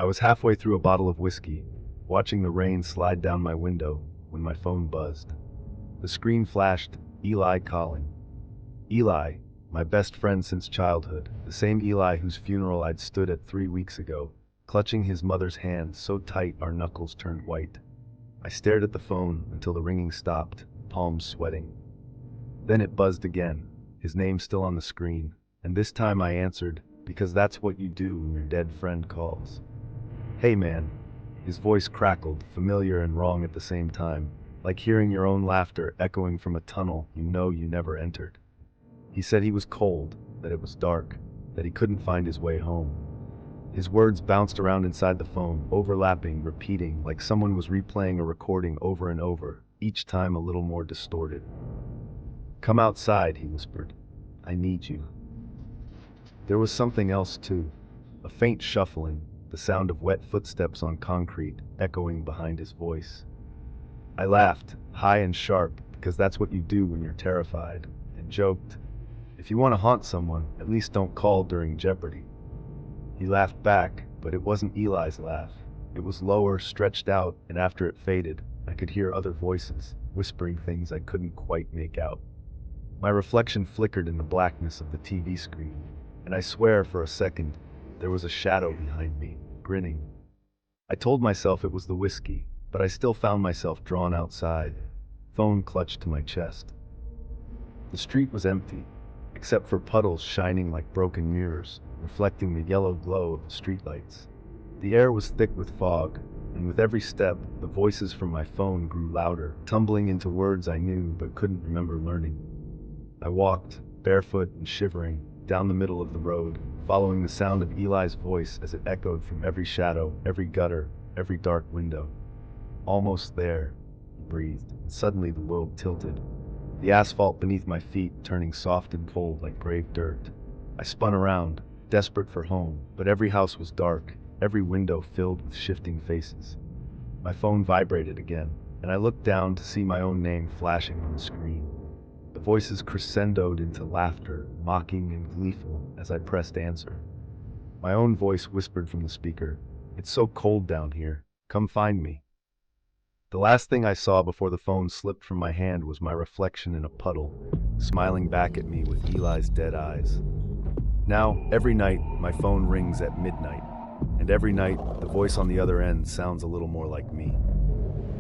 I was halfway through a bottle of whiskey, watching the rain slide down my window, when my phone buzzed. The screen flashed, Eli calling. Eli, my best friend since childhood, the same Eli whose funeral I'd stood at 3 weeks ago, clutching his mother's hand so tight our knuckles turned white. I stared at the phone until the ringing stopped, palms sweating. Then it buzzed again, his name still on the screen, and this time I answered, because that's what you do when your dead friend calls. "Hey man." His voice crackled, familiar and wrong at the same time, like hearing your own laughter echoing from a tunnel you know you never entered. He said he was cold, that it was dark, that he couldn't find his way home. His words bounced around inside the phone, overlapping, repeating, like someone was replaying a recording over and over, each time a little more distorted. "Come outside," he whispered. "I need you." There was something else too, a faint shuffling, the sound of wet footsteps on concrete, echoing behind his voice. I laughed, high and sharp, because that's what you do when you're terrified, and joked, "If you want to haunt someone, at least don't call during Jeopardy." He laughed back, but it wasn't Eli's laugh. It was lower, stretched out, and after it faded, I could hear other voices, whispering things I couldn't quite make out. My reflection flickered in the blackness of the TV screen, and I swear for a second, there was a shadow behind me, grinning. I told myself it was the whiskey, but I still found myself drawn outside, phone clutched to my chest. The street was empty, except for puddles shining like broken mirrors, reflecting the yellow glow of the streetlights. The air was thick with fog, and with every step, the voices from my phone grew louder, tumbling into words I knew but couldn't remember learning. I walked, barefoot and shivering, down the middle of the road, following the sound of Eli's voice as it echoed from every shadow, every gutter, every dark window. "Almost there," he breathed, and suddenly the world tilted, the asphalt beneath my feet turning soft and cold like brave dirt. I spun around, desperate for home, but every house was dark, every window filled with shifting faces. My phone vibrated again, and I looked down to see my own name flashing on the screen. The voices crescendoed into laughter, mocking and gleeful, as I pressed answer. My own voice whispered from the speaker, "It's so cold down here. Come find me." The last thing I saw before the phone slipped from my hand was my reflection in a puddle, smiling back at me with Eli's dead eyes. Now, every night, my phone rings at midnight, and every night, the voice on the other end sounds a little more like me.